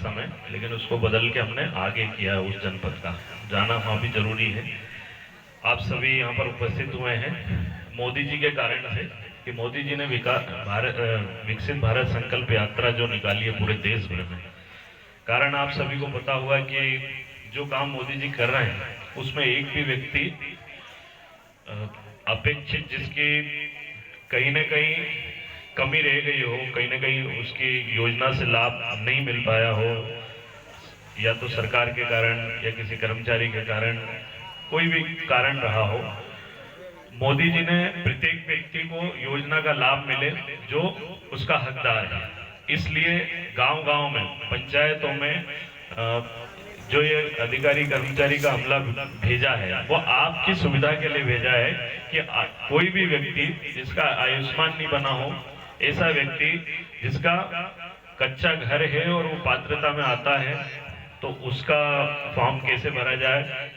समय, लेकिन उसको बदल के हमने आगे किया उस जनपद का जाना वहाँ भी जरूरी है। आप सभी यहाँ पर उपस्थित हुए हैं मोदी जी के कारण से कि मोदी जी ने विकसित भारत संकल्प यात्रा जो निकाली है पूरे देश भर में। कारण आप सभी को पता हुआ कि जो काम मोदी जी कर रहे हैं उसमें एक भी व्यक्ति अपेक्षित जिसकी कहीं ना कहीं कमी रह गई हो, कहीं ना कहीं उसकी योजना से लाभ नहीं मिल पाया हो, या तो सरकार के कारण या किसी कर्मचारी के कारण, कोई भी कारण रहा हो, मोदी जी ने प्रत्येक व्यक्ति को योजना का लाभ मिले जो उसका हकदार है। इसलिए गांव-गांव में, पंचायतों में जो ये अधिकारी कर्मचारी का अमला भेजा है वो आपकी सुविधा के लिए भेजा है कि कोई भी व्यक्ति जिसका आयुष्मान नहीं बना हो, ऐसा व्यक्ति जिसका कच्चा घर है और वो पात्रता में आता है, तो उसका फॉर्म कैसे भरा जाए।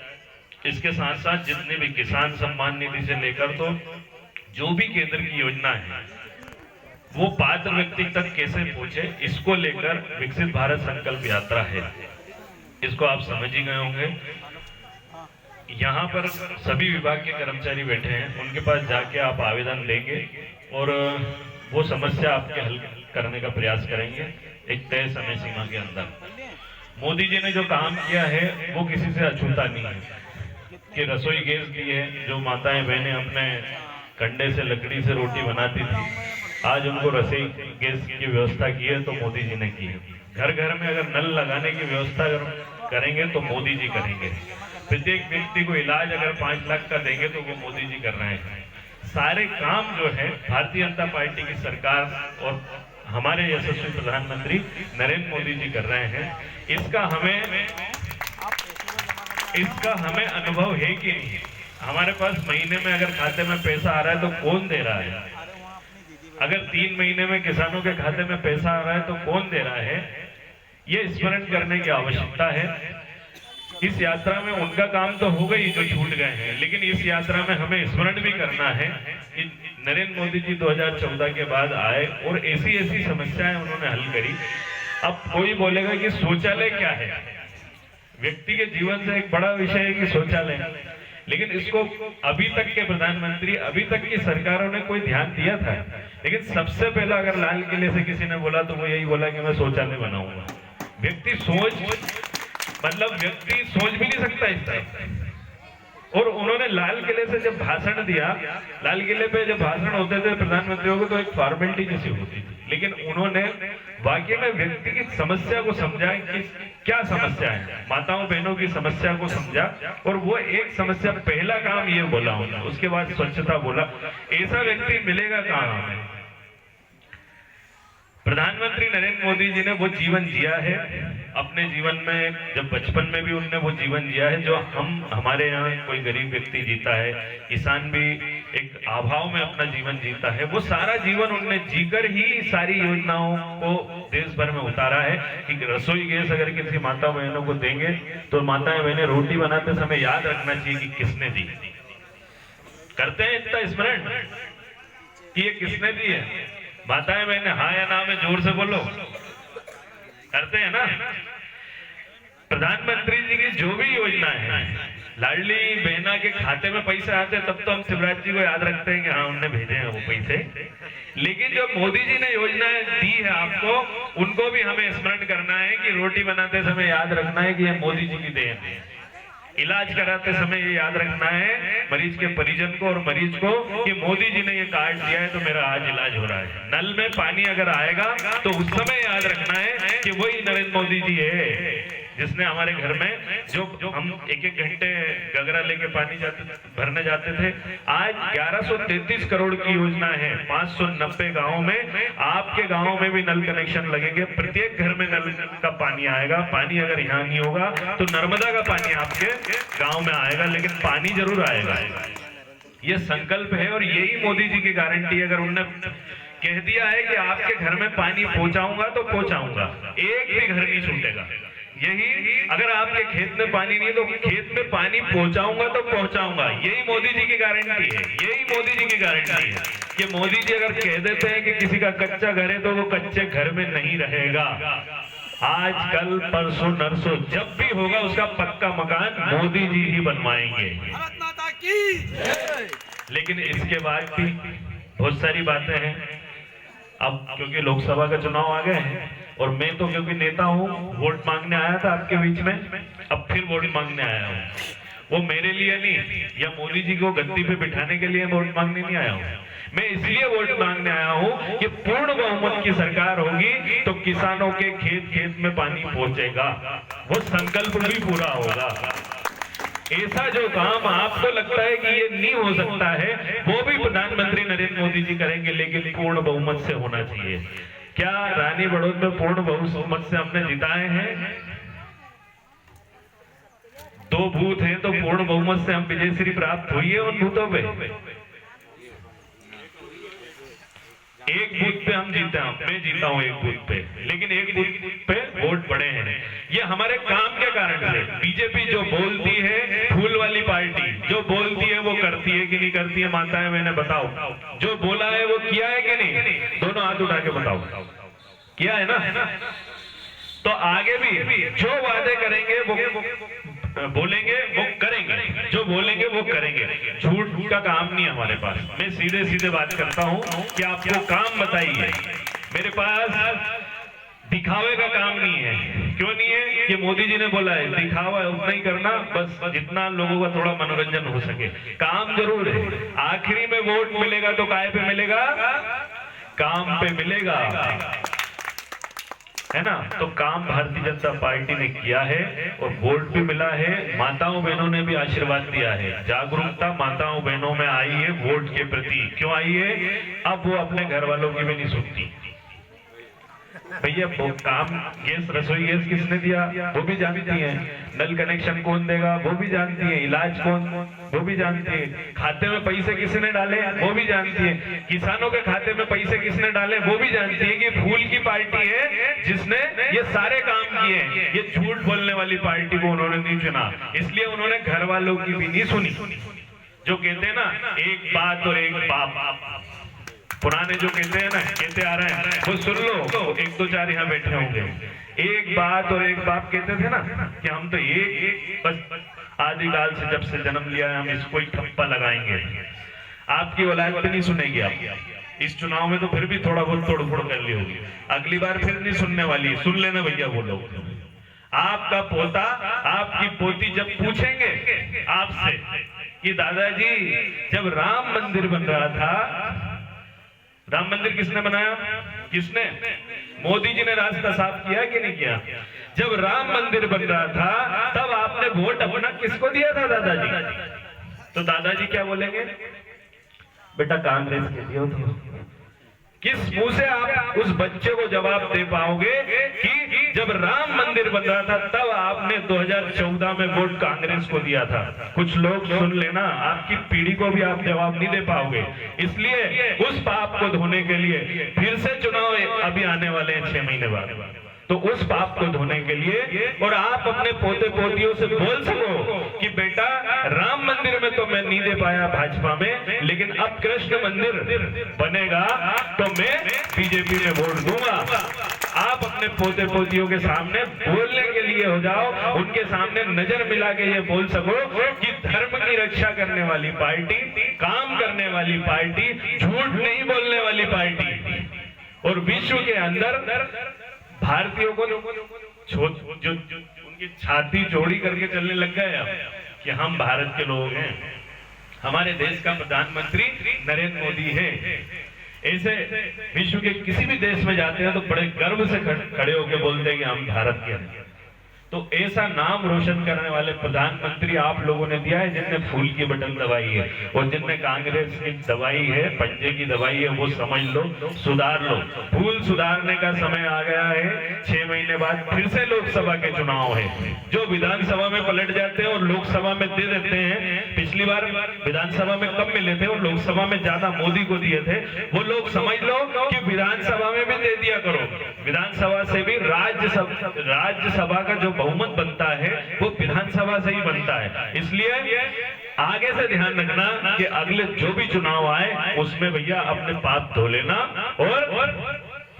इसके साथ साथ जितने भी किसान सम्मान निधि से लेकर तो जो भी केंद्र की योजना है वो पात्र व्यक्ति तक कैसे पहुंचे, इसको लेकर विकसित भारत संकल्प यात्रा है। इसको आप समझ ही गए होंगे। यहाँ पर सभी विभाग के कर्मचारी बैठे हैं, उनके पास जाके आप आवेदन देंगे और वो समस्या आपके हल करने का प्रयास करेंगे एक तय समय सीमा के अंदर। मोदी जी ने जो काम किया है वो किसी से अछूता नहीं है कि रसोई गैस दी है, जो माताएं बहनें अपने कंडे से लकड़ी से रोटी बनाती थी, आज उनको रसोई गैस की व्यवस्था की है तो मोदी जी ने की है। घर घर में अगर नल लगाने की व्यवस्था करेंगे तो मोदी जी करेंगे। प्रत्येक व्यक्ति को इलाज अगर 5 लाख का देंगे तो वो मोदी जी कर रहे हैं। सारे काम जो है भारतीय जनता पार्टी की सरकार और हमारे यशस्वी प्रधानमंत्री नरेंद्र मोदी जी कर रहे हैं। इसका हमें अनुभव है कि नहीं। हमारे पास महीने में अगर खाते में पैसा आ रहा है तो कौन दे रहा है, अगर 3 महीने में किसानों के खाते में पैसा आ रहा है तो कौन दे रहा है, ये स्मरण करने की आवश्यकता है। इस यात्रा में उनका काम तो हो गई जो छूट गए हैं, लेकिन इस यात्रा में हमें स्मरण भी करना है कि नरेंद्र मोदी जी 2014 के बाद आए और ऐसी समस्याएं उन्होंने हल करी। अब कोई बोलेगा कि शौचालय क्या है, व्यक्ति के जीवन से एक बड़ा विषय है कि शौचालय, लेकिन इसको अभी तक के प्रधानमंत्री, अभी तक की सरकारों ने कोई ध्यान दिया था। लेकिन सबसे पहला अगर लाल किले से किसी ने बोला तो वो यही बोला कि मैं शौचालय बनाऊंगा। व्यक्ति सोच भी नहीं सकता इस तरह। और उन्होंने लाल किले से जब भाषण दिया, लाल किले पे जब भाषण होते थे प्रधानमंत्रियों को तो एक फॉर्मेलिटी जैसी होती थी, लेकिन उन्होंने वाकई में व्यक्ति की समस्या को समझा कि क्या समस्या है, माताओं बहनों की समस्या को समझा, और वो एक समस्या पहला काम ये बोला उन्होंने, उसके बाद स्वच्छता बोला। ऐसा व्यक्ति मिलेगा कहाँ हमें। प्रधानमंत्री नरेंद्र मोदी जी ने वो जीवन जिया है अपने जीवन में, जब बचपन में भी उन्होंने वो जीवन जिया है जो हमारे यहाँ कोई गरीब व्यक्ति जीता है, किसान भी एक अभाव में अपना जीवन जीता है। वो सारा जीवन उन्होंने जीकर ही सारी योजनाओं को देश भर में उतारा है कि रसोई गैस अगर किसी माता बहनों को देंगे तो माताएं बहनें रोटी बनाते समय याद रखना चाहिए कि किसने दी। करते हैं इतना स्मरण कि ये किसने दी है। माताएं बहनें हाँ या ना में जोर से बोलो, करते हैं ना। प्रधानमंत्री जी की जो भी योजना है, लाडली बहना के खाते में पैसे आते तब तो हम शिवराज जी को याद रखते हैं कि हाँ उनने भेजे हैं वो पैसे, लेकिन जो मोदी जी ने योजनाएं दी है आपको, उनको भी हमें स्मरण करना है कि रोटी बनाते समय याद रखना है कि ये मोदी जी की देन है। इलाज कराते समय ये याद रखना है मरीज के परिजन को और मरीज को कि मोदी जी ने ये कार्ड दिया है तो मेरा आज इलाज हो रहा है। नल में पानी अगर आएगा तो उस समय याद रखना है कि वही नरेंद्र मोदी जी है जिसने हमारे घर में जो हम 1-1 घंटे गगरा लेके पानी भरने जाते थे, आज 1133 करोड़ की योजना है। 590 गांवों में, आपके गांव में भी नल कनेक्शन लगेंगे, प्रत्येक घर में नल का पानी आएगा। पानी अगर यहाँ नहीं होगा तो नर्मदा का पानी आपके गांव में आएगा, लेकिन पानी जरूर आएगा। ये संकल्प है और यही मोदी जी की गारंटी है। अगर उन्होंने कह दिया है कि आपके घर में पानी पहुंचाऊंगा तो पहुंचाऊंगा, एक भी घर नहीं छूटेगा। यही अगर आपके खेत में पानी नहीं तो खेत में पानी पहुंचाऊंगा तो पहुंचाऊंगा, यही मोदी जी की गारंटी है। यही मोदी जी की गारंटी है कि मोदी जी अगर कह देते हैं कि किसी का कच्चा घर है तो वो कच्चे घर में नहीं रहेगा। आज कल परसों नरसों जब भी होगा उसका पक्का मकान मोदी जी ही बनवाएंगे। भारत माता की। लेकिन इसके बाद भी बहुत सारी बातें हैं। अब क्योंकि लोकसभा का चुनाव आ गए हैं और मैं तो क्योंकि नेता हूँ, वोट मांगने आया था आपके बीच में, अब फिर वोट मांगने आया हूँ। वो मेरे लिए नहीं या मोदी जी को गद्दी पे बिठाने के लिए वोट मांगने नहीं आया हूँ। मैं इसलिए वोट मांगने आया हूँ कि पूर्ण बहुमत की सरकार होगी तो किसानों के खेत खेत में पानी पहुंचेगा, वो संकल्प भी पूरा होगा। ऐसा जो काम आपको लगता है कि ये नहीं हो सकता है, वो भी प्रधानमंत्री नरेंद्र मोदी जी करेंगे, लेकिन पूर्ण बहुमत से होना चाहिए। क्या रानी बड़ौद में पूर्ण बहुमत से हमने जिताए हैं? 2 बूथ हैं तो पूर्ण बहुमत से हम विजयश्री प्राप्त हुई है उन बूथों पे। एक बूथ पे हम जीते हैं, मैं जीता हूं एक बूथ पे, लेकिन एक बूथ पे वोट बढ़े हैं। ये हमारे काम के कारण से। बीजेपी जो बोलती है, फूल वाली पार्टी जो बोलती है वो करती है कि नहीं करती है? माताएं मैंने बताओ, जो बोला है वो किया है कि नहीं? दोनों हाथ उठा के बताओ, किया है ना? तो आगे भी जो वादे करेंगे वो बोलेंगे, वो करेंगे, जो बोलेंगे वो करेंगे। झूठ का काम नहीं हमारे पास। मैं सीधे सीधे बात करता हूं कि आपको काम बताइए। मेरे पास दिखावे का काम नहीं है। क्यों नहीं है? कि मोदी जी ने बोला है दिखावा उतना ही करना, बस जितना लोगों का थोड़ा मनोरंजन हो सके। काम जरूर है, आखिरी में वोट मिलेगा तो काय पे मिलेगा? काम पे मिलेगा, है ना? तो काम भारतीय जनता पार्टी ने किया है और वोट भी मिला है। माताओं बहनों ने भी आशीर्वाद दिया है। जागरूकता माताओं बहनों में आई है वोट के प्रति। क्यों आई है? अब वो अपने घर वालों की भी नहीं सुनती। भैया वो काम, गैस, रसोई गैस किसने दिया वो भी जानती है, नल कनेक्शन कौन देगा वो भी जानती है, इलाज कौन वो भी जानती है, खाते में पैसे किसने डाले वो भी जानती है, किसानों के खाते में पैसे किसने डाले वो भी जानती है। कि फूल की पार्टी है जिसने ये सारे काम किए हैं। ये झूठ बोलने वाली पार्टी को उन्होंने नहीं चुना, इसलिए उन्होंने घर वालों की भी नहीं सुनी। जो कहते हैं ना एक बात और एक बाप, पुराने जो कहते हैं ना, कहते आ रहे हैं, वो सुन लो। 1 2 4 यहाँ बैठे होंगे। एक बात और एक बाप कहते थे ना कि हम तो एक बस आदिकाल से जब से जन्म लिया है हम इसको ही ठप्पा लगाएंगे। आपकी औलाद भी नहीं सुनेगी। आप इस चुनाव में तो फिर भी थोड़ा बहुत तोड़ फोड़ कर ली होगी, अगली बार फिर नहीं सुनने वाली। सुन लेना भैया वो लोग। आपका पोता आपकी पोती जब पूछेंगे आपसे कि दादाजी जब राम मंदिर बन रहा था, राम मंदिर किसने बनाया? किसने? मोदी जी ने रास्ता साफ किया कि नहीं किया? जब राम मंदिर बन रहा था तब आपने वोट अपना किसको दिया था दादाजी? तो दादाजी क्या बोलेंगे? बेटा कांग्रेस के दिया था। किस मुंह से आप उस बच्चे को जवाब दे पाओगे कि जब राम मंदिर बन रहा था तब आपने 2014 में वोट कांग्रेस को दिया था? कुछ लोग सुन लेना, आपकी पीढ़ी को भी आप जवाब नहीं दे पाओगे। इसलिए उस पाप को धोने के लिए फिर से चुनाव अभी आने वाले हैं 6 महीने बाद। तो उस पाप को धोने के लिए और आप अपने पोते पोतियों से बोल सको कि बेटा राम मंदिर में तो मैं नहीं दे पाया भाजपा में, लेकिन अब कृष्ण मंदिर बनेगा तो मैं बीजेपी में वोट दूंगा। आप अपने पोते पोतियों के सामने बोलने के लिए हो जाओ, उनके सामने नजर मिला के ये बोल सको कि धर्म की रक्षा करने वाली पार्टी, काम करने वाली पार्टी, झूठ नहीं बोलने वाली पार्टी, और विश्व के अंदर भारतीयों को जो उनकी छाती चौड़ी करके चलने लग गए अब कि हम भारत के लोग हैं, हमारे देश का प्रधानमंत्री नरेंद्र मोदी है। ऐसे विश्व के किसी भी देश में जाते हैं तो बड़े गर्व से खड़े होकर बोलते हैं कि हम भारत के हैं। तो ऐसा नाम रोशन करने वाले प्रधानमंत्री आप लोगों ने दिया है, जिनने फूल की बटन दबाई है और जिनने कांग्रेस की दवाई है, पंजे की दवाई है, वो समझ लो, सुधार लो। फूल सुधारने का समय आ गया है। 6 महीने बाद फिर से लोकसभा के चुनाव है। जो विधानसभा में पलट जाते हैं और लोकसभा में दे देते हैं, पिछली बार विधानसभा में कम मिले थे और लोकसभा में ज्यादा मोदी को दिए थे, वो लोग समझ लो कि विधानसभा में भी दे दिया करो। विधानसभा से भी राज्यसभा का जो बहुमत बनता है वो विधानसभा से ही बनता है। इसलिए आगे से ध्यान रखना कि अगले जो भी चुनाव आए उसमें भैया अपने पाप धो लेना और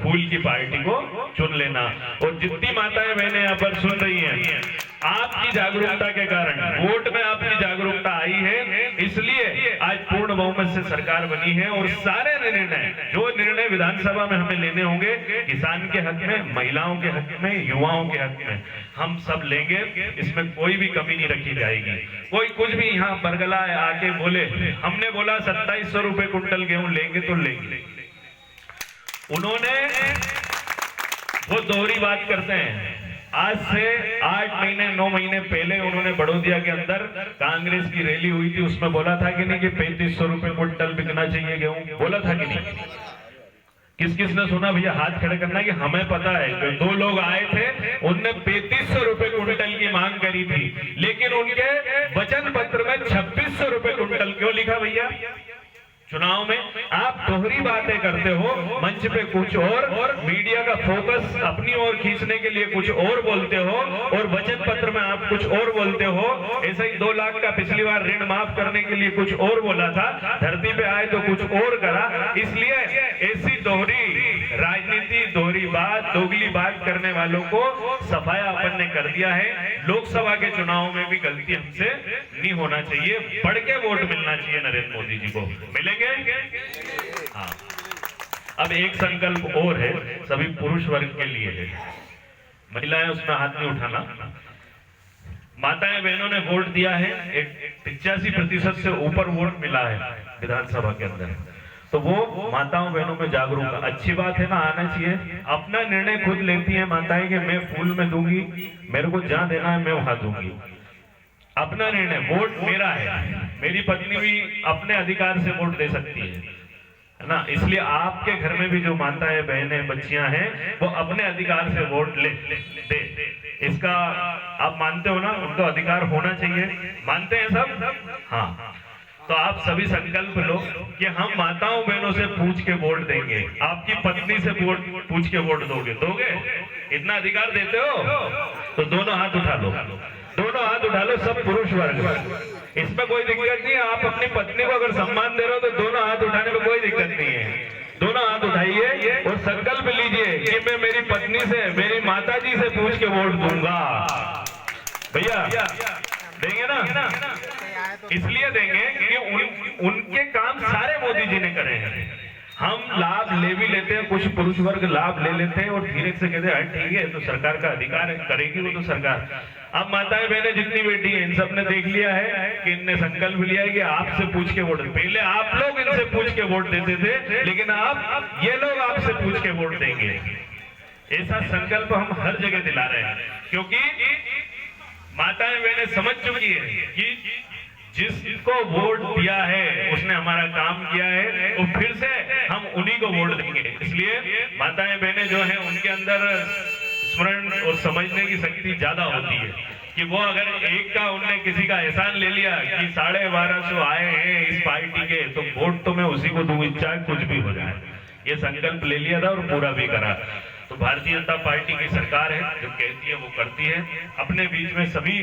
फूल की पार्टी को चुन लेना। और जितनी माताएं बहनें यहाँ पर सुन रही हैं, आपकी जागरूकता के कारण, वोट में आपकी जागरूकता आई है, इसलिए आज पूर्ण बहुमत से सरकार बनी है। और सारे निर्णय, जो निर्णय विधानसभा में हमें लेने होंगे, किसान के हक में, महिलाओं के हक में, युवाओं के हक में, हम सब लेंगे। इसमें कोई भी कमी नहीं रखी जाएगी। कोई कुछ भी यहाँ बरगला आके बोले, हमने बोला 2700 रुपए कुंटल गेहूं लेंगे तो लेंगे, उन्होंने वो दोहरी बात करते हैं। आज से 8 महीने 9 महीने पहले उन्होंने बड़ौदिया के अंदर कांग्रेस की रैली हुई थी, उसमें बोला था कि नहीं कि 3500 रुपए कुंटल बिकना चाहिए गेहूं, बोला था कि नहीं? किस किस ने सुना? भैया हाथ खड़े करना कि हमें पता है। जो 2 लोग आए थे उनने 3500 रुपए कुंटल की मांग करी थी, लेकिन उनके वचन पत्र में 2600 रुपए कुंटल क्यों लिखा भैया? चुनाव में आप दोहरी बातें करते हो, मंच पे कुछ और मीडिया का फोकस अपनी ओर खींचने के लिए कुछ और बोलते हो, और वचन पत्र में आप कुछ और बोलते हो। ऐसे ही 2 लाख का पिछली बार ऋण माफ करने के लिए कुछ और बोला था, धरती पे आए तो कुछ और करा। इसलिए ऐसी दोहरी राजनीति, दोहरी बात, दोगली बात करने वालों को सफाया अपन ने कर दिया है। लोकसभा के चुनाव में भी गलती हमसे नहीं होना चाहिए, बढ़ के वोट मिलना चाहिए नरेंद्र मोदी जी को। मिलेंगे? हाँ। अब एक संकल्प और है, सभी पुरुष वर्ग के लिए है, महिलाएं उसमें हाथ नहीं उठाना। माताएं बहनों ने वोट दिया है, 85% से ऊपर वोट मिला है विधानसभा के अंदर, तो वो माताओं बहनों में जागरूक, अच्छी बात है ना, आना चाहिए। अपना निर्णय खुद लेती है माताएं कि मैं फूल में दूंगी, मेरे को जहां देना है मैं वहां दूंगी। अपना निर्णय, वोट मेरा है। मेरी पत्नी भी अपने अधिकार से वोट दे सकती है ना। इसलिए आपके घर में भी जो माताएं बहनें बच्चियां हैं, वो अपने अधिकार से वोट दे। इसका आप मानते हो ना? उनको अधिकार होना चाहिए। मानते हैं सब? हाँ। तो आप सभी संकल्प लो कि हम माताओं बहनों से पूछ के वोट देंगे। आपकी पत्नी से पूछ के वोट दोगे? इतना अधिकार देते हो तो दोनों हाथ उठा लो, दोनों हाथ उठा लो, सब पुरुष वर्ग। इसमें कोई दिक्कत नहीं है। आप अपनी पत्नी को अगर सम्मान दे रहे हो तो दोनों हाथ उठाने में कोई दिक्कत नहीं है। दोनों हाथ उठाइए और संकल्प लीजिए कि मैं मेरी पत्नी से, मेरी माता जी से पूछ के वोट दूंगा। भैया देंगे ना? इसलिए देंगे कि उनके काम सारे मोदी जी ने करे हैं। हम लाभ ले भी लेते हैं, कुछ पुरुष वर्ग लाभ ले लेते हैं और धीरे से कहते हैं ठीक है, तो सरकार का अधिकार है, करेगी वो तो सरकार। अब माताएं बहनें जितनी बेटी है, इन सब ने देख लिया है कि इनने संकल्प लिया है कि आपसे पूछ के वोट। पहले आप लोग इनसे पूछ के वोट देते थे, लेकिन अब ये लोग आपसे पूछ के वोट देंगे। ऐसा संकल्प हम हर जगह दिला रहे हैं, क्योंकि माताएं बहनें समझ चुकी है कि जिसको वोट दिया है उसने हमारा काम किया है, और फिर से हम उन्हीं को वोट देंगे। इसलिए माताएं बहनें जो हैं, उनके अंदर स्मरण और समझने की शक्ति ज्यादा होती है कि वो अगर एक का उनने किसी का एहसान ले लिया कि 1250 आए हैं इस पार्टी के, तो वोट तो मैं उसी को दूंगी चाहे कुछ भी हो जाए। ये संकल्प ले लिया था और पूरा भी करा। तो भारतीय जनता पार्टी की सरकार है, जो कहती है वो करती है। अपने बीच में सभी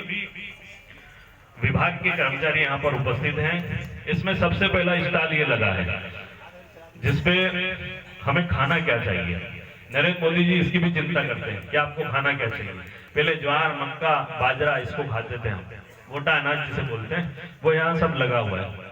विभाग के कर्मचारी यहाँ पर उपस्थित हैं। इसमें सबसे पहला स्टॉल ये लगा है जिसपे हमें खाना क्या चाहिए। नरेंद्र मोदी जी इसकी भी चिंता करते हैं कि आपको खाना क्या चाहिए। पहले ज्वार, मक्का, बाजरा इसको खाते थे हम, मोटा अनाज जिसे बोलते हैं, वो यहाँ सब लगा हुआ है।